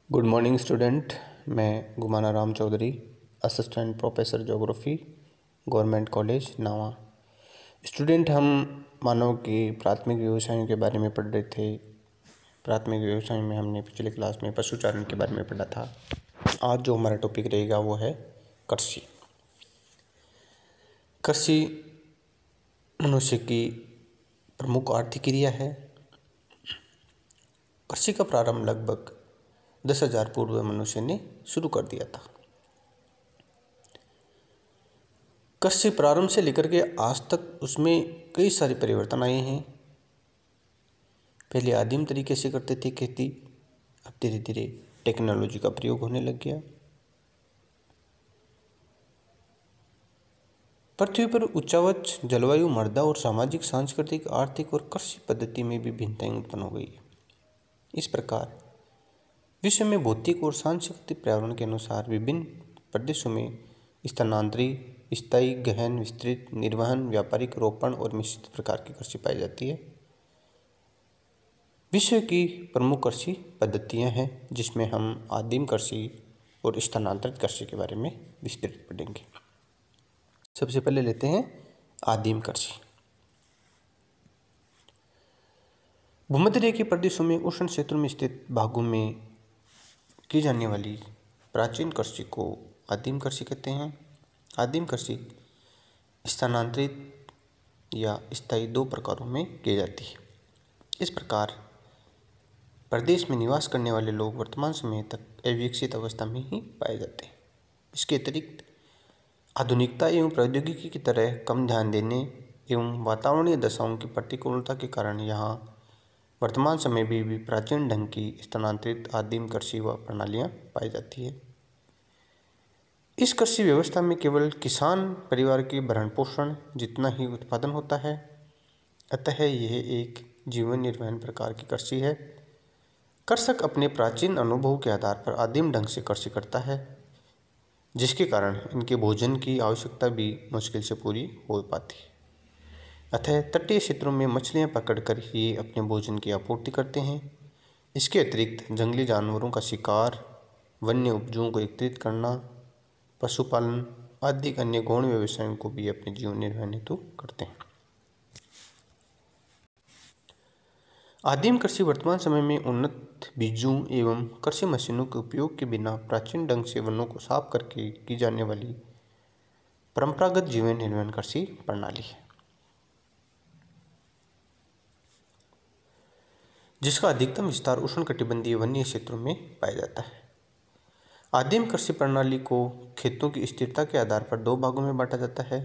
Good morning student. मैं Gumana Ram Chaudhary, assistant professor geography, government college Nawa. Student, हम मानव के प्राथमिक व्यवसायों के बारे में पढ़ रहे थे। प्राथमिक व्यवसाय में हमने पिछले क्लास में पशुचारण के बारे में पढ़ा था। आज जो हमारा टॉपिक रहेगा वो है कृषि। कृषि मनुष्य की प्रमुख आर्थिक क्रिया है। कृषि का प्रारंभ लगभग 10,000 पूर्व मनुष्य ने शुरू कर दिया था। कृषि प्रारंभ से लेकर के आज तक उसमें कई सारे परिवर्तन आए हैं। पहले आदिम तरीके से करते थे खेती, अब धीरे धीरे टेक्नोलॉजी का प्रयोग होने लग गया। पृथ्वी पर उच्चावच जलवायु, मृदा और सामाजिक, सांस्कृतिक, आर्थिक और कृषि पद्धति में भी भिन्नताएं उत्पन्न हो गई है। इस प्रकार विश्व में भौतिक और सांस्कृतिक पर्यावरण के अनुसार विभिन्न प्रदेशों में स्थानांतरित, स्थायी, गहन, विस्तृत, निर्वहन, व्यापारिक, रोपण और मिश्रित प्रकार की कृषि पाई जाती है। विश्व की प्रमुख कृषि पद्धतियां हैं, जिसमें हम आदिम कृषि और स्थानांतरित कृषि के बारे में विस्तृत पढ़ेंगे। सबसे पहले लेते हैं आदिम कृषि। भूमध्य रेखीय प्रदेशों में उष्ण क्षेत्रों में स्थित भागों में की जाने वाली प्राचीन कृषि को आदिम कृषि कहते हैं। आदिम कृषि स्थानांतरित या स्थायी दो प्रकारों में की जाती है। इस प्रकार प्रदेश में निवास करने वाले लोग वर्तमान समय तक अविकसित अवस्था में ही पाए जाते हैं। इसके अतिरिक्त आधुनिकता एवं प्रौद्योगिकी की तरह कम ध्यान देने एवं वातावरणीय दशाओं की प्रतिकूलता के कारण यहाँ वर्तमान समय में भी प्राचीन ढंग की स्थानांतरित आदिम कृषि व प्रणालियाँ पाई जाती है। इस कृषि व्यवस्था में केवल किसान परिवार के भरण पोषण जितना ही उत्पादन होता है, अतः यह एक जीवन निर्वहन प्रकार की कृषि है। कृषक अपने प्राचीन अनुभव के आधार पर आदिम ढंग से कृषि करता है, जिसके कारण इनके भोजन की आवश्यकता भी मुश्किल से पूरी हो पाती है। अतः तटीय क्षेत्रों में मछलियाँ पकड़कर ही अपने भोजन की आपूर्ति करते हैं। इसके अतिरिक्त जंगली जानवरों का शिकार, वन्य उपजों को एकत्रित करना, पशुपालन आदि अन्य गौण व्यवसायों को भी अपने जीवन निर्वाह हेतु करते हैं। आदिम कृषि वर्तमान समय में उन्नत बीजों एवं कृषि मशीनों के उपयोग के बिना प्राचीन ढंग से वनों को साफ करके की जाने वाली परंपरागत जीवन निर्वहन कृषि प्रणाली है, जिसका अधिकतम विस्तार उष्णकटिबंधीय वन्य क्षेत्रों में पाया जाता है। आदिम कृषि प्रणाली को खेतों की स्थिरता के आधार पर दो भागों में बांटा जाता है।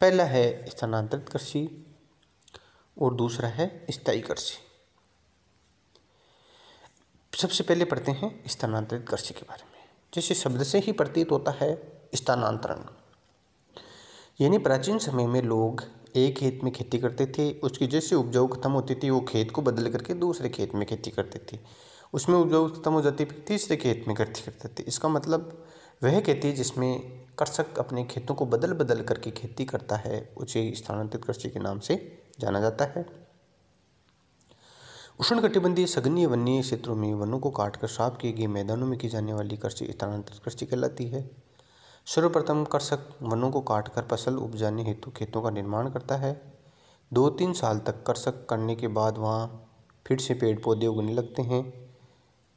पहला है स्थानांतरित कृषि और दूसरा है स्थायी कृषि। सबसे पहले पढ़ते हैं स्थानांतरित कृषि के बारे में। जैसे शब्द से ही प्रतीत होता है, स्थानांतरण यानी प्राचीन समय में लोग एक खेत में खेती करते थे, उसकी जैसे उपजाऊ खत्म होती थी वो खेत को बदल करके दूसरे खेत में खेती करते थे, उसमें उपजाऊ खत्म हो जाती फिर तीसरे खेत में खेती करते थे। इसका मतलब वह खेती जिसमें कृषक अपने खेतों को बदल बदल करके खेती करता है उसे स्थानांतरित कृषि के नाम से जाना जाता है। उष्णकटिबंधीय सघनीय वन्य क्षेत्रों में वनों को काटकर साफ किए गए मैदानों में की जाने वाली कृषि स्थानांतरित कृषि कहलाती है। सर्वप्रथम कृषक वनों को काटकर फसल उपजाने हेतु खेतों का निर्माण करता है। 2-3 साल तक कृषक करने के बाद वहाँ फिर से पेड़ पौधे उगने लगते हैं।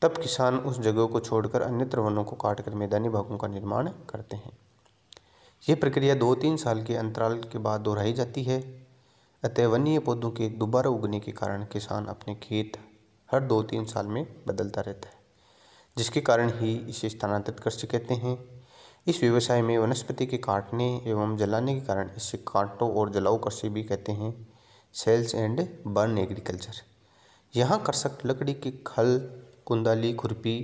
तब किसान उस जगह को छोड़कर अन्यत्र वनों को काटकर मैदानी भागों का निर्माण करते हैं। यह प्रक्रिया 2-3 साल के अंतराल के बाद दोहराई जाती है। अतः वन्य पौधों के दोबारा उगने के कारण किसान अपने खेत हर 2-3 साल में बदलता रहता है, जिसके कारण ही इसे स्थानांतरित कृषि कहते हैं। इस व्यवसाय में वनस्पति के काटने एवं जलाने के कारण इसे कांटों और जलाऊ कृषि भी कहते हैं, सेल्स एंड बर्न एग्रीकल्चर। यहाँ कृषक लकड़ी के खल, कुंदाली, खुरपी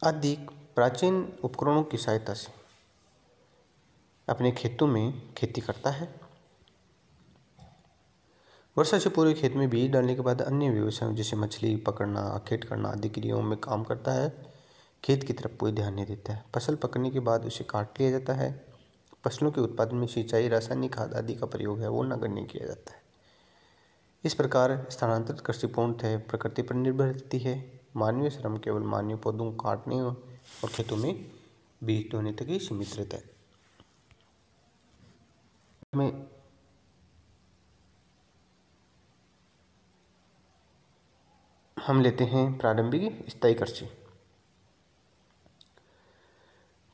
आदि प्राचीन उपकरणों की सहायता से अपने खेतों में खेती करता है। वर्षा से पूरे खेत में बीज डालने के बाद अन्य व्यवसायों जैसे मछली पकड़ना, अखेट करना आदि क्रियाओं में काम करता है। खेत की तरफ कोई ध्यान नहीं देता है। फसल पकने के बाद उसे काट लिया जाता है। फसलों के उत्पादन में सिंचाई, रासायनिक खाद आदि का प्रयोग है वो नगण्य किया जाता है। इस प्रकार स्थानांतरित कृषि पूर्णतः प्रकृति पर निर्भर रहती है। मानवीय श्रम केवल मानवीय पौधों को काटने और खेतों में बीज बोने तक ही सीमित रहता है। हम लेते हैं प्रारंभिक स्थायी कृषि।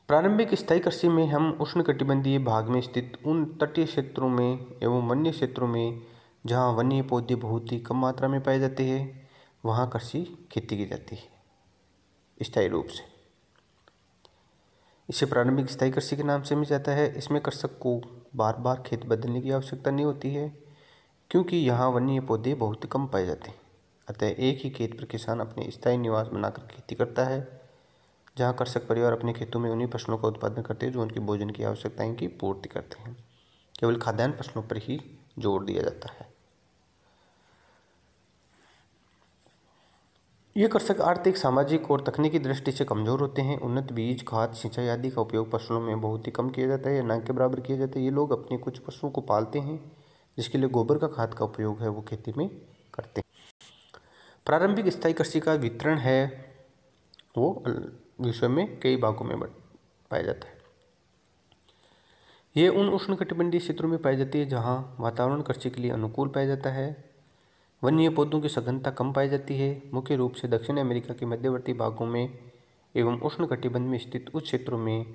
प्रारंभिक स्थायी कृषि में हम उष्णकटिबंधीय भाग में स्थित उन तटीय क्षेत्रों में एवं वन्य क्षेत्रों में जहाँ वन्य पौधे बहुत ही कम मात्रा में पाए जाते हैं वहाँ कृषि खेती की जाती है स्थायी रूप से। इसे प्रारंभिक स्थायी कृषि के नाम से भी जाता है। इसमें कृषक को बार बार खेत बदलने की आवश्यकता नहीं होती है क्योंकि यहाँ वन्य पौधे बहुत ही कम पाए जाते हैं। अतः एक ही खेत पर किसान अपने स्थायी निवास बनाकर खेती करता है, जहाँ कृषक परिवार अपने खेतों में उन्हीं फसलों का उत्पादन करते हैं जो उनकी भोजन की आवश्यकताएं की पूर्ति करते हैं। केवल खाद्यान्न फसलों पर ही जोर दिया जाता है। ये कृषक आर्थिक, सामाजिक और तकनीकी दृष्टि से कमजोर होते हैं। उन्नत बीज, खाद, सिंचाई आदि का उपयोग फसलों में बहुत ही कम किया जाता है या न के बराबर किया जाता है। ये लोग अपने कुछ पशुओं को पालते हैं जिसके लिए गोबर का खाद का उपयोग है वो खेती में करते हैं। प्रारंभिक स्थायी कृषि का वितरण है वो विश्व में कई भागों में पाया जाता है। ये उन उष्णकटिबंधीय क्षेत्रों में पाई जाती है जहाँ वातावरण कृषि के लिए अनुकूल पाया जाता है। वन्य पौधों की सघनता कम पाई जाती है। मुख्य रूप से दक्षिण अमेरिका के मध्यवर्ती भागों में एवं उष्णकटिबंध में स्थित उच्च क्षेत्रों में,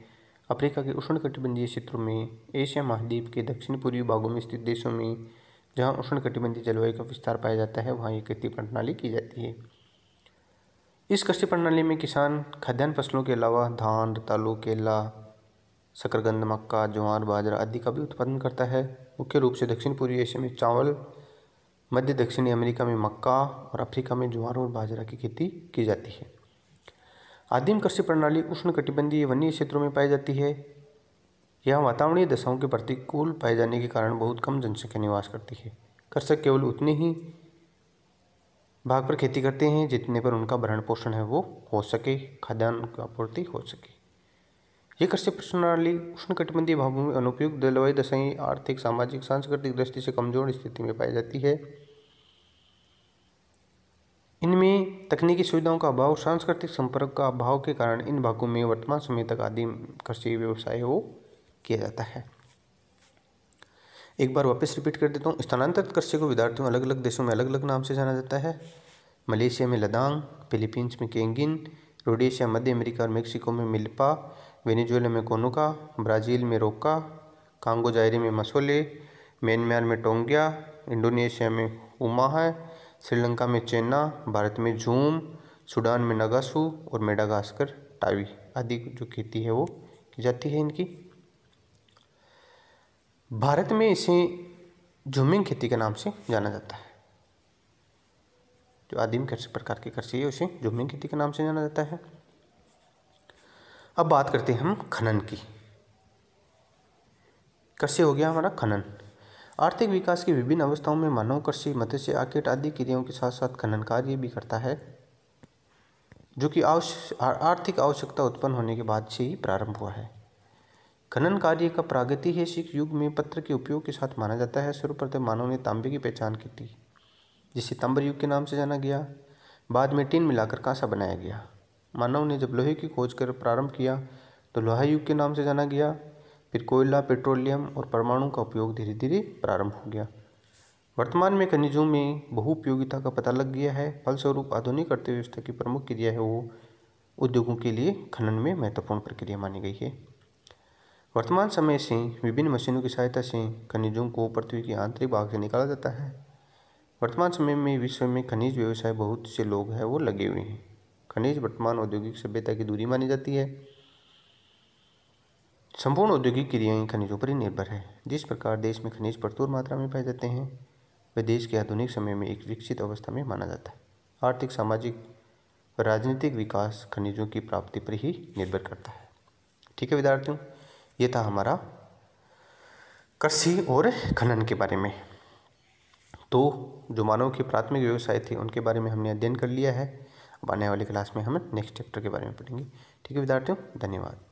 अफ्रीका के उष्णकटिबंधीय क्षेत्रों में, एशिया महाद्वीप के दक्षिण पूर्वी भागों में स्थित देशों में जहाँ उष्णकटिबंधीय जलवायु का विस्तार पाया जाता है वहाँ ये खेती प्रणाली की जाती है। इस कृषि प्रणाली में किसान खाद्यान्न फसलों के अलावा धान, रतालू, केला, शकरकंद, मक्का, ज्वार, बाजरा आदि का भी उत्पादन करता है। मुख्य रूप से दक्षिण पूर्वी एशिया में चावल, मध्य दक्षिणी अमेरिका में मक्का और अफ्रीका में ज्वार और बाजरा की खेती की जाती है। आदिम कृषि प्रणाली उष्णकटिबंधीय वन्य क्षेत्रों में पाई जाती है। यहाँ वातावरणीय दशाओं के प्रतिकूल पाए जाने के कारण बहुत कम जनसंख्या निवास करती है। कृषक केवल उतने ही भाग पर खेती करते हैं जितने पर उनका भरण पोषण है वो हो सके, खाद्यान्न की आपूर्ति हो सके। ये कृषि प्रणाली उष्णकटिबंधीय भागों में अनुपयुक्त जलवायु दशाएं, आर्थिक, सामाजिक, सांस्कृतिक दृष्टि से कमजोर स्थिति में पाई जाती है। इनमें तकनीकी सुविधाओं का अभाव, सांस्कृतिक संपर्क का अभाव के कारण इन भागों में वर्तमान समय तक आदिम कृषि व्यवसाय वो किया जाता है। एक बार वापस रिपीट कर देता हूँ। स्थानांतरित कृषि को विद्यार्थियों अलग अलग देशों में अलग अलग नाम से जाना जाता है। मलेशिया में लदांग, फिलीपींस में केंगिन, रोडेशिया, मध्य अमेरिका और मेक्सिको में मिल्पा, वेनेजुएला में कोनुका, ब्राज़ील में रोका, कांगो जायरी में मसोले, म्यांमार में टोंगिया, इंडोनेशिया में उमा है, श्रीलंका में चेन्ना, भारत में झूम, सूडान में नगासू और मेडागास्कर टावी आदि जो खेती है वो की जाती है इनकी। भारत में इसे झूमिंग खेती के नाम से जाना जाता है। जो आदिम कृषि प्रकार की कृषि है उसे झूमिंग खेती के नाम से जाना जाता है। अब बात करते हैं हम खनन की। कृषि हो गया हमारा खनन। आर्थिक विकास की विभिन्न अवस्थाओं में मानव कृषि, मत्स्य, आखेट आदि क्रियाओं के साथ साथ खनन कार्य भी करता है जो कि आर्थिक आवश्यकता उत्पन्न होने के बाद से ही प्रारंभ हुआ है। खनन कार्य का प्रागैतिहासिक युग में पत्थर के उपयोग के साथ माना जाता है। सर्वप्रथम मानव ने तांबे की पहचान की थी जिसे तांबर युग के नाम से जाना गया। बाद में टीन मिलाकर कांसा बनाया गया। मानव ने जब लोहे की खोज कर प्रारंभ किया तो लोहा युग के नाम से जाना गया। फिर कोयला, पेट्रोलियम और परमाणु का उपयोग धीरे धीरे प्रारंभ हो गया। वर्तमान में खनिजों में बहुउपयोगिता का पता लग गया है। फलस्वरूप आधुनिक अर्थव्यवस्था की प्रमुख क्रिया है वो उद्योगों के लिए खनन में महत्वपूर्ण प्रक्रिया मानी गई है। वर्तमान समय से विभिन्न मशीनों की सहायता से खनिजों को पृथ्वी के आंतरिक भाग से निकाला जाता है। वर्तमान समय में विश्व में खनिज व्यवसाय बहुत से लोग हैं वो लगे हुए हैं। खनिज वर्तमान औद्योगिक सभ्यता की धुरी मानी जाती है। संपूर्ण औद्योगिक क्रियाएं खनिजों पर ही निर्भर है। जिस प्रकार देश में खनिज भरपूर मात्रा में पाए जाते हैं वह देश के आधुनिक समय में एक विकसित अवस्था में माना जाता है। आर्थिक, सामाजिक व राजनीतिक विकास खनिजों की प्राप्ति पर ही निर्भर करता है। ठीक है विद्यार्थियों, ये था हमारा कृषि और खनन के बारे में। तो जो मानव के प्राथमिक व्यवसाय थे उनके बारे में हमने अध्ययन कर लिया है। अब आने वाली क्लास में हम नेक्स्ट चैप्टर के बारे में पढ़ेंगे। ठीक है विद्यार्थियों, धन्यवाद।